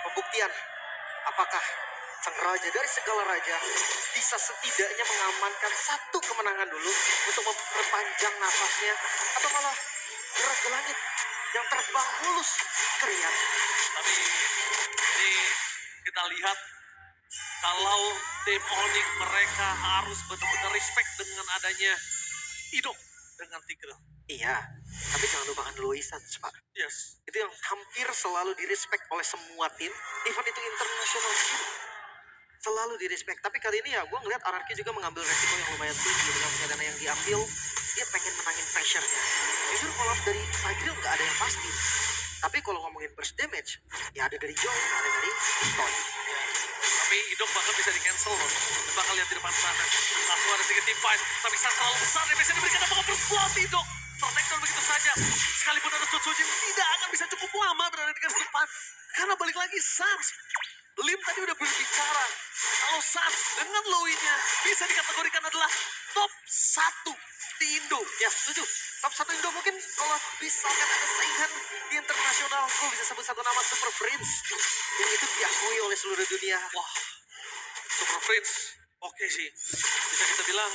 pembuktian. Apakah sang raja dari segala raja bisa setidaknya mengamankan satu kemenangan dulu untuk memperpanjang nafasnya, atau malah gerak ke langit yang terbang mulus ke Riyadh? Tapi ini kita lihat kalau tim Onyx mereka harus benar-benar respect dengan adanya Idok dengan Tigreal. Iya, tapi jangan lupakan Loisan, Pak. Yes. Itu yang hampir selalu direspek oleh semua tim, even itu international team. Selalu direspek. Tapi kali ini ya gue ngeliat RRQ juga mengambil resiko yang lumayan tinggi dengan dana yang diambil. Dia pengen menangin pressure-nya. Jujur kalau dari Tigreal nggak ada yang pasti. Tapi kalau ngomongin burst damage, ya ada dari Joy, ada dari Toy. Tapi Idok bakal bisa di-cancel loh. Dan bakal lihat di depan sana. Langsung ada sedikit fight. Tapi saat terlalu besar, damage-nya diberikan apakah berslot Idok. Protector begitu saja. Sekalipun ada Sutsujin, tidak akan bisa cukup lama berada di garis depan. Karena balik lagi Sans. Lim tadi udah berbicara. Kalau Sans dengan Low-nya bisa dikategorikan adalah top 1 di Indo. Ya, setuju. Top 1 Indo mungkin kalau misalkan ada saingan di internasional, gue bisa sebut satu nama Super Prince. Yang itu diakui oleh seluruh dunia. Wah, Super Prince. Oke sih. Bisa kita bilang,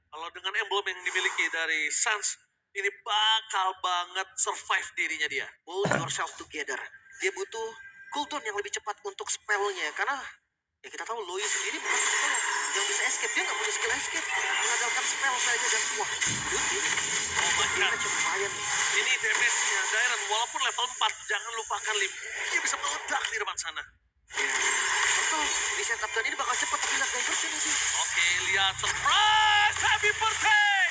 kalau dengan emblem yang dimiliki dari Sans, ini bakal banget survive dirinya dia. Pull yourself together. Dia butuh cooldown yang lebih cepat untuk spellnya. Karena ya kita tahu Loi sendiri bukan spell yang bisa escape. Dia nggak punya skill escape. Mengandalkan spell saja dan wah, beauty. Oh my god. Dia lumayan. Ini damage-nya Dairon, walaupun level 4, jangan lupakan Lim. Dia bisa meledak di depan sana. Betul, di setup dan ini bakal cepat tapi lihat diversion ini. Oke, lihat surprise! Happy birthday!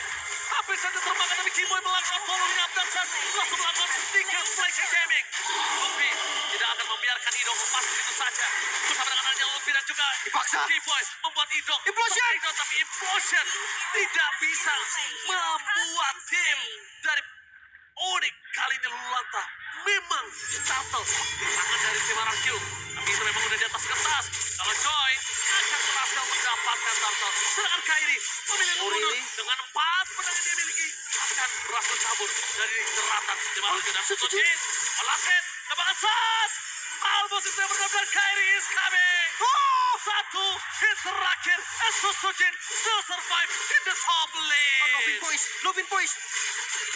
Habis saja termakan tapi Kimoy melakukan following up dan Sans langsung melakukan sedikit flashing damage. Luffy tidak akan membiarkan Idok lepas begitu saja. Bersama dengan adanya Luffy dan juga Dipaksa. Kimoy membuat Idok Implosion! tertakedown, tapi Implosion tidak bisa membuat tim dari Onyx kali ini lulanta. Memang turtle di tangan dari tim RRQ. Tapi itu memang udah di atas kertas. Kalau Joy akan berhasil mendapatkan turtle. Sedangkan Kairi memilih mundur dengan 4 pedang yang dia miliki. Akan berhasil kabur dari jeratan tim RRQ. Dan Sutsujin melaset ke belakang Sans. Almost is never dan Kairi is coming. Satu hit terakhir. And Sutsujin still survive in the top lane. Lovin Boys.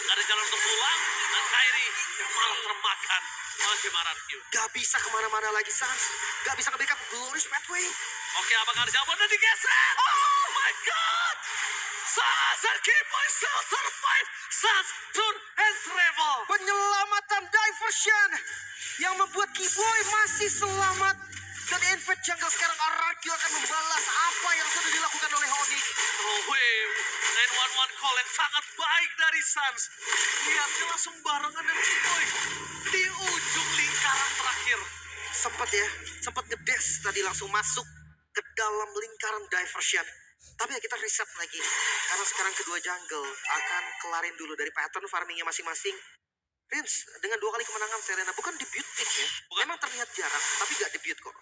Ada jalan untuk pulang dan Kairi yang malah termakan oleh tim RRQ. Gak bisa kemana-mana lagi Sans. Gak bisa ngebackup Glorious Pathway. Oke, apakah ada jawaban dan digeser? Oh my god! Sans and Kimoy still survive. Sans turn and travel. Penyelamatan diversion yang membuat Keyboy masih selamat. Dan Invade Jungle sekarang RRQ akan membalas apa yang sudah dilakukan oleh Onyx. Oh wave, 911 call yang sangat baik dari Sans. Lihat, dia langsung barengan dengan Kimoy di ujung lingkaran terakhir. Sempat ngedes tadi langsung masuk ke dalam lingkaran diversion. Tapi ya kita reset lagi. Karena sekarang kedua jungle akan kelarin dulu dari pattern farmingnya masing-masing. Prince dengan 2 kali kemenangan Serena bukan debut pick ya. Bukan. Emang terlihat jarang, tapi gak debut kok.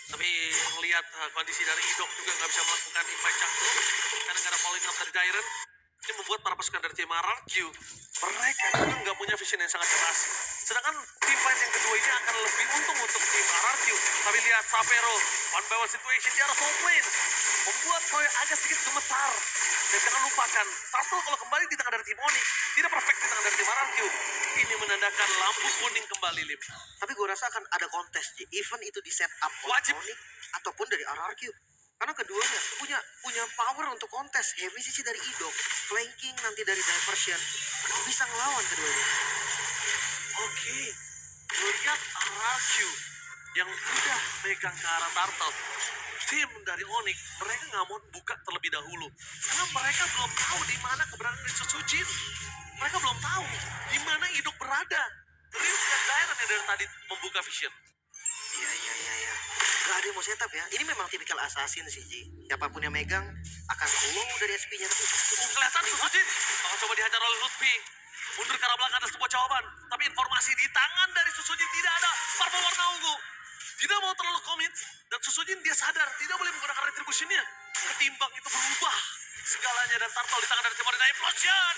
Tapi melihat kondisi dari Idok juga nggak bisa melakukan impact jungle karena nggak ada falling up dari Dairon. Ini membuat para pasukan dari tim RRQ mereka juga nggak punya vision yang sangat jelas. Sedangkan tim fight yang kedua ini akan lebih untung untuk tim RRQ. Tapi lihat Sapero, one by one situation di arah top lane membuat Toy agak sedikit gemetar. Dan jangan lupakan, Turtle kalau kembali di tangan dari tim Onyx tidak perfect di tangan dari tim RRQ. Ini menandakan lampu kuning kembali, Lim. Tapi gue rasa akan ada kontes, even itu di setup oleh Wajib. Onyx ataupun dari RRQ. Karena keduanya punya power untuk kontes. Heavy sisi dari Idok, flanking nanti dari diversion, bisa ngelawan keduanya. Oke, melihat RRQ yang udah megang ke arah Turtle, tim dari Onyx mereka nggak mau buka terlebih dahulu karena mereka belum tahu di mana keberadaan dari Sutsujin. Mereka belum tahu di mana Idok berada. Riz dan Dairon yang dari tadi membuka vision. Iya. Gak ada yang mau setup ya. Ini memang tipikal assassin sih, Ji. Siapapun yang megang akan low dari SP-nya. Tapi Kelihatan Sutsujin bakal coba dihajar oleh Lutfi. Mundur ke arah belakang ada sebuah jawaban. Tapi informasi di tangan dari Sutsujin tidak ada. Purple warna ungu. Tidak mau terlalu komit. Dan Sutsujin dia sadar tidak boleh menggunakan retribution-nya. Ketimbang itu berubah segalanya dan Turtle di tangan dari Timor dan Implosion.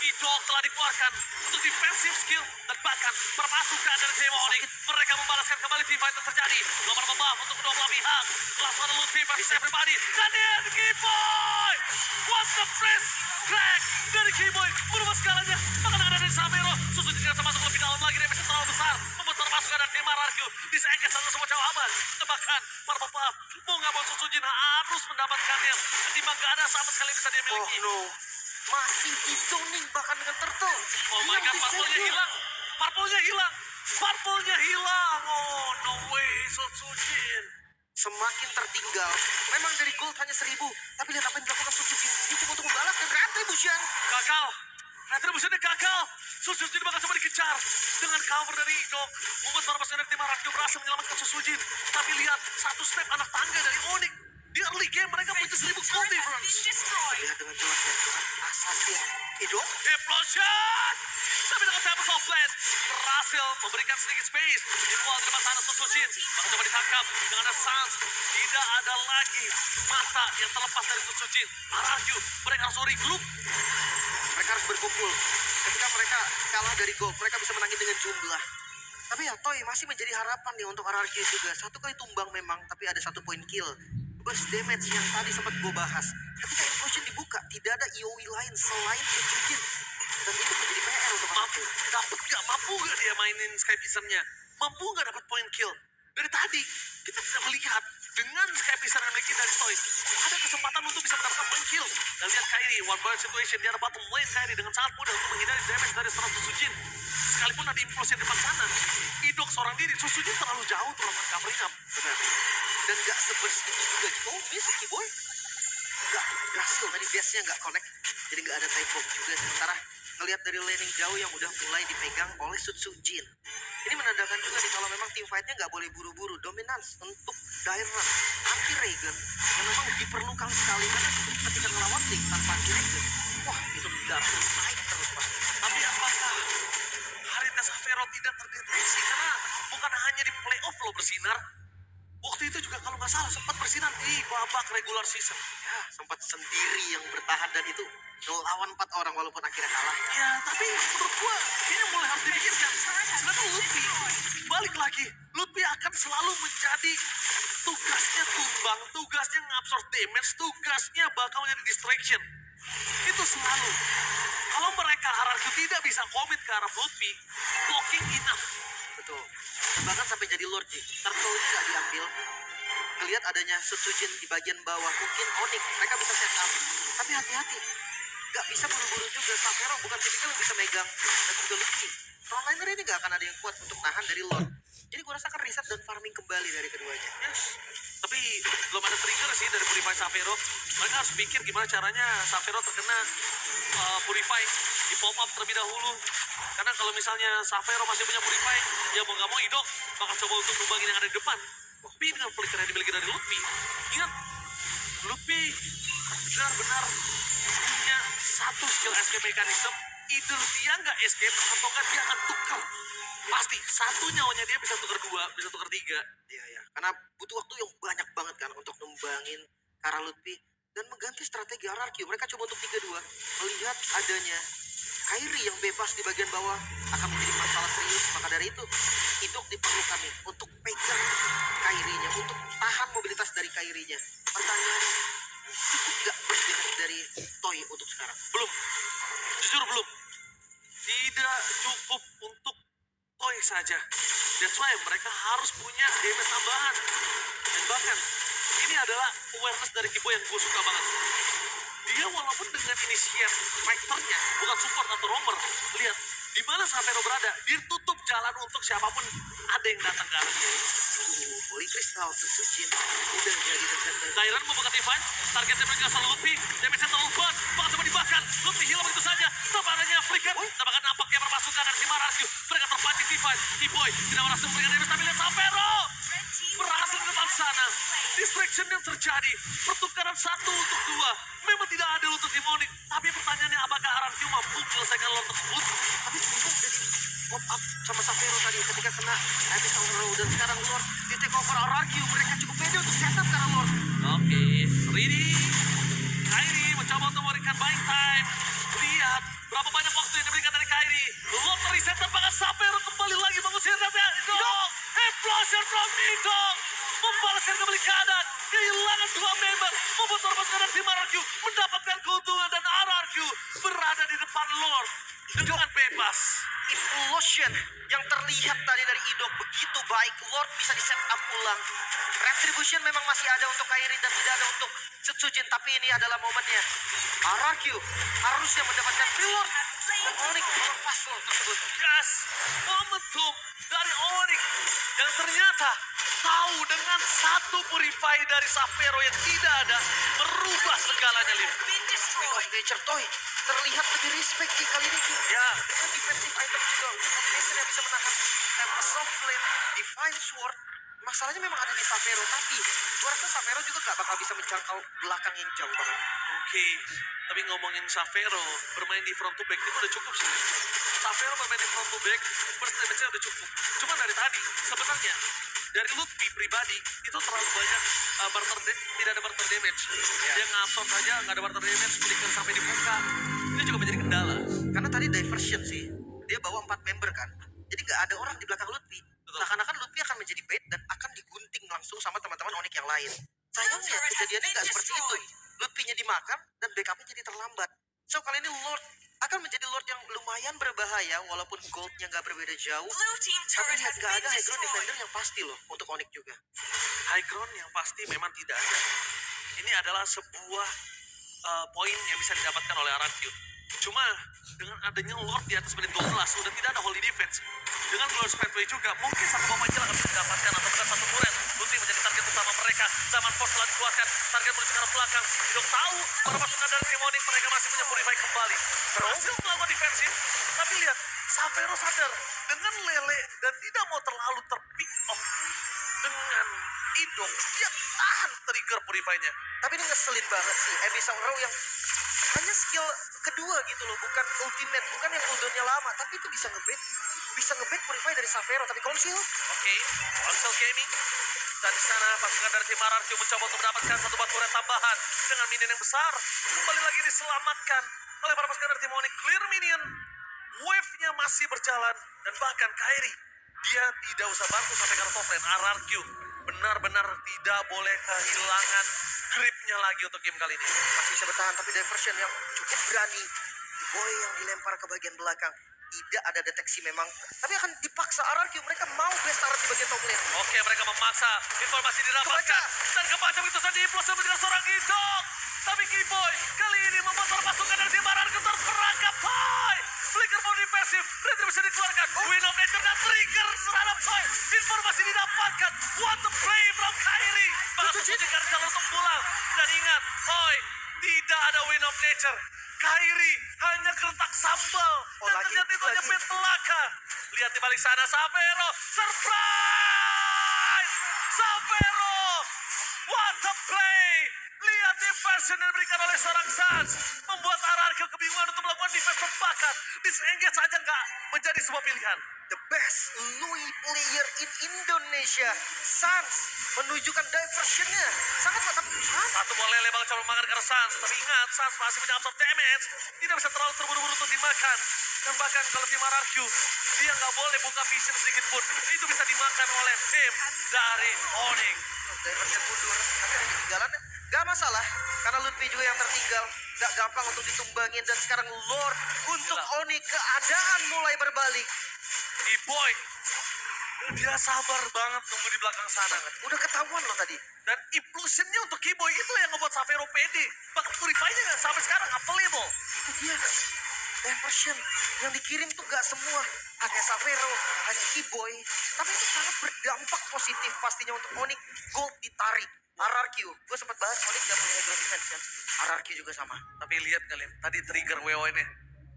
Idok telah dikeluarkan untuk defensive skill dan Bahkan perpasukan dari Dewa Onyx, mereka membalaskan kembali team fight yang terjadi. Nomor buff untuk kedua belah pihak. Lawan Lutfi versus everybody. Dan Keyboy! What the press? Crack dari Keyboy berubah skalanya. Bahkan ada dari Samero. Susu tidak bisa masuk lebih dalam lagi. Damage terlalu besar. Membuat perpasukan dari tim Mararkyu disengket satu semua jauh aman. Bahkan para buff mau nggak mau Susujin harus mendapatkannya. Ketimbang gak ada sama sekali bisa dia Oh miliki. no. Masih di zoning bahkan dengan turtle. Oh my god, purple-nya hilang. Purple-nya hilang. Purple-nya hilang. Oh no way, Sutsujin. Semakin tertinggal. Memang dari gold hanya 1000. Tapi lihat apa yang dilakukan Sutsujin. Dia coba untuk membalas dan retribution. Gagal. Retributionnya gagal. Sutsujin bakal coba dikejar. Dengan cover dari Idok. Membuat para pasukan tim Mararkyu berhasil menyelamatkan Sutsujin. Tapi lihat, satu step anak tangga dari Onyx. Di early game mereka punya 1000 gold difference. Lihat dengan jelas ya. Asasnya. Idok. Implosion! Tapi dengan Tempest of Blade berhasil memberikan sedikit space. Equal di depan sana Sutsujin. Bakal coba ditangkap dengan ada Sans. Tidak ada lagi mata yang terlepas dari Sutsujin. Mararkyu, mereka harus regroup. Mereka harus berkumpul. Ketika mereka kalah dari gold, mereka bisa menangin dengan jumlah. Tapi ya, Toy masih menjadi harapan nih untuk RRQ juga. Satu kali tumbang memang, tapi ada 1 point kill. Burst damage yang tadi sempat gue bahas. Ketika Implosion dibuka, tidak ada EOE lain selain Sutsujin. Dan itu menjadi PR untuk Mampu, mampu gak dia mainin Sky Piscernya? Mampu gak dapat point kill? Dari tadi, kita bisa melihat dengan Sky Piscer yang memiliki dari Toy, ada kesempatan untuk bisa mendapatkan point kill. Dan lihat Kairi, one bird situation, dia ada bottom lane Kairi dengan sangat mudah untuk menghindari damage dari seorang Sutsujin. Sekalipun ada implosi di depan sana, Idok seorang diri, Sutsujin terlalu jauh untuk melakukan covering up. benar. Dan gak sebersih itu juga. Oh, miss Keyboy. Gak berhasil tadi dash-nya gak connect. Jadi gak ada time bomb juga. Sementara ngelihat dari laning jauh yang udah mulai dipegang oleh Sutsujin. Ini menandakan juga nih kalau memang team fight-nya gak boleh buru-buru. Dominance untuk Dire Run, anti Regen yang memang diperlukan sekali. Karena ketika ngelawan Link tanpa anti Regen, wah itu double naik terus Pak. Tapi apakah Harita Savero tidak terdeteksi? Karena bukan hanya di playoff lo bersinar. Waktu itu juga kalau nggak salah sempat bersinar di babak regular season. Ya, sempat sendiri yang bertahan dan itu ngelawan 4 orang walaupun akhirnya kalah. Ya, tapi menurut gua ini mulai harus dipikirkan. Sedangkan Lutfi, balik lagi. Lutfi akan selalu menjadi tugasnya tumbang, tugasnya ngabsorb damage, tugasnya bakal menjadi distraction. Itu selalu. Kalau mereka RRQ tidak bisa komit ke arah Lutfi, blocking enough. Betul. Dan bahkan sampai jadi Lord G. Turtle-nya nggak diambil. Ngelihat adanya Sutsujin di bagian bawah, mungkin Onyx mereka bisa set up. Tapi hati-hati. Gak bisa buru-buru juga. Savero bukan tipikal yang bisa megang dan juga Lutfi. Frontliner ini gak akan ada yang kuat untuk tahan dari Lord. Jadi gue rasakan riset dan farming kembali dari keduanya. Yes. Tapi belum ada trigger sih dari Purify Savero. Mereka harus pikir gimana caranya Savero terkena Purify di pop up terlebih dahulu. Karena kalau misalnya Savero masih punya Purify, ya mau gak mau Idok bakal coba untuk numbangin yang ada di depan. Tapi dengan flicker yang dimiliki dari Lutfi, ingat Lutfi benar-benar punya satu skill escape mechanism. Either dia nggak escape atau nggak dia akan tukar. Pasti satu nyawanya dia bisa tukar 2, bisa tukar 3. Iya ya. Karena butuh waktu yang banyak banget kan untuk numbangin Kara Lutfi dan mengganti strategi RRQ. Mereka coba untuk 3-2. Melihat adanya Kairi yang bebas di bagian bawah akan menjadi masalah serius. Maka dari itu, Idok diperlukan nih untuk pegang Kairinya, untuk tahan mobilitas dari Kairinya. Pertanyaannya, cukup nggak berdiri dari Toy untuk sekarang? Belum, jujur belum. Tidak cukup untuk Toy saja. That's why mereka harus punya damage tambahan. Dan bahkan ini adalah awareness dari Kibo yang gue suka banget. Dia walaupun dengan initiate fighternya bukan support atau roamer, lihat di mana Savero berada, dia tutup jalan untuk siapapun ada yang datang ke arah dia. Holy Crystal, Sutsujin udah jadi defender. Dairan membuka divine, targetnya berasal Lutfi, damage-nya terlalu kuat, bakal coba dibakar. Lutfi hilang begitu saja, tanpa adanya flicker. Bahkan nampaknya perpasukan dari tim RRQ. Mereka terpancing divine, T-Boy tidak berhasil memberikan damage, tapi lihat Savero berhasil di depan sana. Distraction yang terjadi, pertukaran 1 untuk 2. Memang tidak adil untuk tim Onyx, tapi pertanyaannya apakah RRQ mampu menyelesaikan lot tersebut? Tapi ternyata jadi pop up sama Savero tadi ketika kena Abyssal Row dan sekarang Lord di take over RRQ. Mereka cukup pede untuk setup karena Lord. Oke, ready. Kairi mencoba untuk memberikan buying time. Lihat, Berapa banyak waktu yang diberikan dari Kyrie. Lottery center bahkan Sapero kembali lagi mengusir Idol. Explosion from Idol. Membalaskan kembali keadaan. Kehilangan dua member. Membuat pasukan dari tim RRQ mendapatkan keuntungan dan RRQ berada di depan Lord dengan bebas. Implosion yang terlihat tadi dari Idok begitu baik. Lord bisa di set up ulang. Retribution memang masih ada untuk Kyrie dan tidak ada untuk Setsujin, tapi ini adalah momennya. RRQ harusnya mendapatkan Lord dan Onyx melepas Lord tersebut. Yes, momentum dari Onyx yang ternyata tahu dengan satu purify dari Sapero yang tidak ada merubah segalanya, Lim. Wing of Nature Toy terlihat lebih respect sih kali ini. Ya, Dengan defensive item juga. Combination yang bisa menahan Tempest Soft Flame, Divine Sword. Masalahnya memang ada di Sapero, tapi gue rasa Sapero juga gak bakal bisa menjangkau belakang yang jauh banget. oke. Tapi ngomongin Sapero, bermain di front to back itu udah cukup sih. Sapero bermain di front to back, first damage-nya udah cukup. Cuma dari tadi, sebenarnya dari Lutfi pribadi itu terlalu banyak tidak ada barter damage. Dia ngabsorb saja, nggak ada barter damage, flicker sampai di muka. Ini juga menjadi kendala. Karena tadi diversion sih, dia bawa 4 member kan. Jadi gak ada orang di belakang Lutfi. Seakan-akan Lutfi akan menjadi bait dan akan digunting langsung sama teman-teman Onyx yang lain. Sayangnya kejadiannya gak seperti itu. Lutfi-nya dimakan dan backupnya jadi terlambat. So kali ini Lord akan menjadi Lord yang lumayan berbahaya walaupun goldnya gak berbeda jauh. Tapi lihat gak ada high ground defender yang pasti loh untuk Onyx juga. High ground yang pasti memang tidak ada. Ini adalah sebuah poin yang bisa didapatkan oleh RRQ. Cuma dengan adanya Lord di atas menit 12 sudah tidak ada holy defense. Dengan Glorious Spreadway juga mungkin satu pemain akan bisa didapatkan atau bukan satu turret. Lutfi menjadi target utama mereka. Zaman force telah dikeluarkan. Target menuju ke arah belakang. Tidak tahu para pasukan dari tim Onyx mereka masih punya purify kembali. Berhasil melakukan defensif. Tapi lihat, Sapero sadar dengan Lele dan tidak mau terlalu terpick off dengan Idok. Dia tahan trigger purify-nya. Tapi ini ngeselin banget sih. Abyssal Row yang hanya skill kedua gitu loh, bukan ultimate, bukan yang cooldownnya lama, tapi itu bisa ngebait purify dari Sapero. Tapi Conceal Oke, Console Gaming. Dan di sana pasukan dari tim RRQ mencoba untuk mendapatkan satu batu turret tambahan dengan minion yang besar. Kembali lagi diselamatkan oleh para pasukan dari tim Onyx. Clear minion. Wave-nya masih berjalan dan bahkan Kyrie dia tidak usah bantu sampai ke top lane. RRQ benar-benar tidak boleh kehilangan gripnya lagi untuk game kali ini. masih bisa bertahan, tapi diversion yang cukup berani. Boy yang dilempar ke bagian belakang. Tidak ada deteksi memang, tapi akan dipaksa RRQ. Mereka mau best turret di bagian top lane. Oke, mereka memaksa. Informasi didapatkan. Dan kebaca begitu saja implosi dengan seorang Idok. Tapi Kiboy kali ini membuat para pasukan dari tim RRQ terperangkap. Boy! Flicker body passive. Retribution dikeluarkan. Win of Nature dan trigger terhadap Boy. Informasi didapatkan. What the play from Kyrie. Bahkan menunjukkan jalan untuk pulang. Dan ingat, Boy, tidak ada Win of Nature. Kyrie hanya keretak sambal. Dan lagi, ternyata itu hanya lagi. petelaga. Lihat di balik sana, Sapero. Surprise! Sapero! What a play! Lihat diversion yang diberikan oleh seorang Sans. Membuat RRQ kebingungan untuk melakukan defense terbakar. Disengage saja nggak menjadi sebuah pilihan. The best Louis player in Indonesia, Sans, menunjukkan diversionnya sangat mantap. Satu bola lele bakal coba makan ke arah Sans. Tapi ingat, Sans masih punya absorb damage. Tidak bisa terlalu terburu-buru untuk dimakan. Dan bahkan kalau tim RRQ, dia nggak boleh buka vision sedikit pun. Itu bisa dimakan oleh tim dari Onyx. Diversion mundur, tapi ada ketinggalan. Gak masalah, karena Lutfi juga yang tertinggal. Gak gampang untuk ditumbangin. Dan sekarang Lord untuk Gila. Onyx, keadaan mulai berbalik. Boy, dia sabar banget nunggu di belakang sana. Udah ketahuan loh tadi. Dan implosionnya untuk Kiboy itu yang ngebuat Sapero pede. Bahkan purify-nya kan sampai sekarang available. Itu dia. Diversion yang dikirim tuh gak semua. Hanya Sapero, hanya Kiboy. Tapi itu sangat berdampak positif pastinya untuk Onyx. Gold ditarik. RRQ, gue sempat bahas Onyx gak punya hero defense kan. RRQ juga sama. Tapi lihat kalian, tadi trigger WO ini.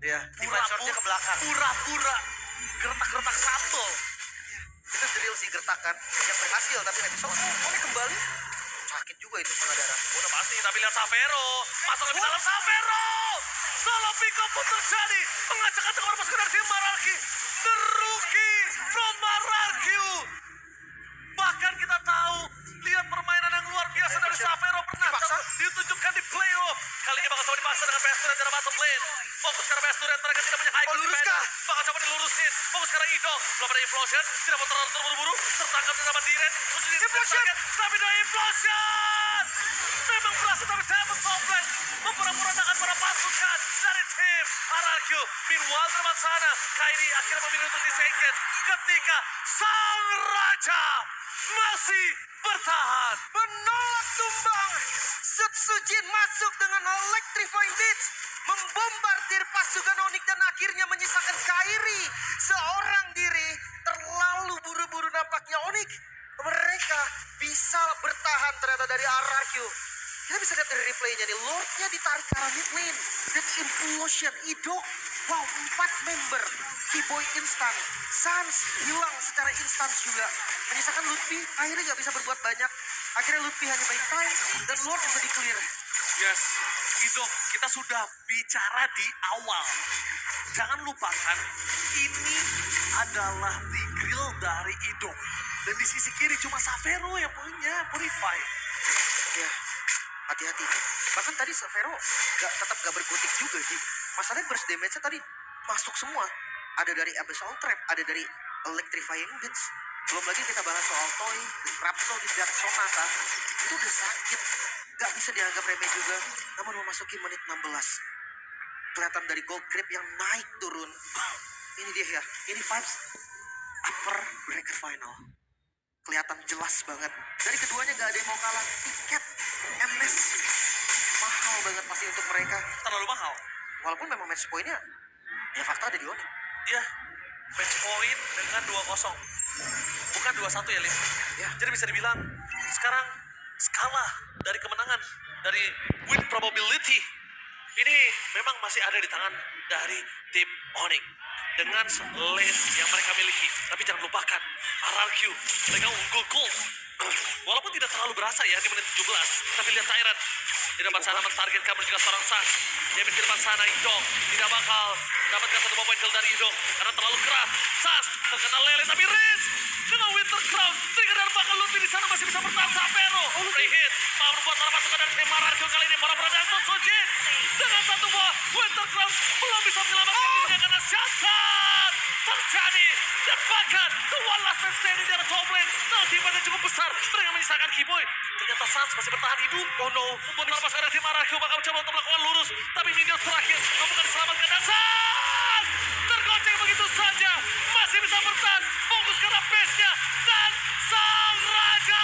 Ya, defense shotnya ke belakang. Pura-pura. Gertak-gertak sambal. Itu drill sih gertakan yang berhasil, tapi nggak bisa. Onyx kembali. Sakit juga itu pengadara. Udah pasti, tapi lihat Sapero. Masuk lebih dalam Sapero. Solo pick-up pun terjadi. Mengacak-acak orang pasukan dari tim RRQ. The rookie from RRQ. Bahkan kita tahu, lihat permainan yang luar biasa dari Sapero pernah Dipaksa. ditunjukkan di playoff. Kali ini bakal coba dipaksa dengan best turret dari bottom lane. Fokus ke best turret, mereka tidak punya high ground lurus defender. kah? Bakal coba dilurusin. Fokus ke Ido. Belum ada implosion. Tidak mau terlalu terburu-buru. Tertangkap di dalam Diren. Implosion! Tapi ada implosion. Memang berhasil tapi dapat toples. Memperapurakan para pasukan dari tim RRQ. Meanwhile teman sana, Kairi akhirnya memilih untuk disengket ketika sang raja masih bertahan. Menolak tumbang. Sujin masuk dengan electrifying beats, membombardir pasukan Onyx dan akhirnya menyisakan Kairi seorang diri. Terlalu buru-buru nampaknya Onyx. Mereka bisa bertahan ternyata dari RRQ. Kita bisa lihat dari replaynya nih, Lordnya ditarik ke arah mid lane. Dan implosion, Ido. Wow, 4 member. Keyboy instan. Sans hilang secara instan juga. Menyisakan Lutfi, akhirnya nggak bisa berbuat banyak. Akhirnya Lutfi hanya by time dan Lord bisa di-clear. Yes, Ido, kita sudah bicara di awal. Jangan lupakan, ini adalah Tigreal dari Ido. Dan di sisi kiri cuma Savero yang punya Purify. Ya, hati-hati. Bahkan tadi Severo tetap gak berkutik juga sih. Masalahnya burst damage-nya tadi masuk semua. Ada dari Abyssal Trap, ada dari Electrifying Beats. Belum lagi kita bahas soal Toy, Rhapsody, dan Sonata. Itu udah sakit. Gak bisa dianggap remeh juga. Namun memasuki menit 16. Kelihatan dari Gold Grip yang naik turun. Ini dia ya. Ini vibes upper bracket final. Kelihatan jelas banget. Dari keduanya gak ada yang mau kalah. Tiket MS mahal banget pasti untuk mereka. Terlalu mahal. Walaupun memang match point-nya ya fakta ada di Onyx. Ya, match point dengan 2-0. Bukan 2-1 ya, Lim. Ya. Jadi bisa dibilang, sekarang skala dari kemenangan, dari win probability, ini memang masih ada di tangan dari tim Onyx. Dengan lane yang mereka miliki. Tapi jangan lupakan, RRQ, mereka unggul gold. Walaupun tidak terlalu berasa ya di menit 17. Tapi lihat Tyrant. Di depan sana mentargetkan juga seorang Sans. Damage di depan sana Ido. Tidak bakal dapatkan satu poin kill dari Ido. Karena terlalu keras. Sans terkena lele tapi Riz. Dengan Winter Crown. Trigger dan bakal Lutfi di sana masih bisa bertahan. Sapero. Free hit. Mau membuat para pasukan dari tim RRQ kali ini. Para dan Sujin. Dengan satu buah Winter Crown. Belum bisa menyelamatkan dirinya karena Shantan terjadi. Dan bahkan the one last man standing di arah top lane. Nah, timnya cukup besar. Mereka menyisakan Keyboy. Ternyata Sans masih bertahan hidup. Oh no. Membuat para pasukan dari tim RRQ bakal mencoba untuk melakukan lurus. Tapi minion terakhir. Bukan diselamatkan. Dan Sans tergoceng begitu saja. Masih bisa bertahan. Fokus karena base-nya. Dan sang raja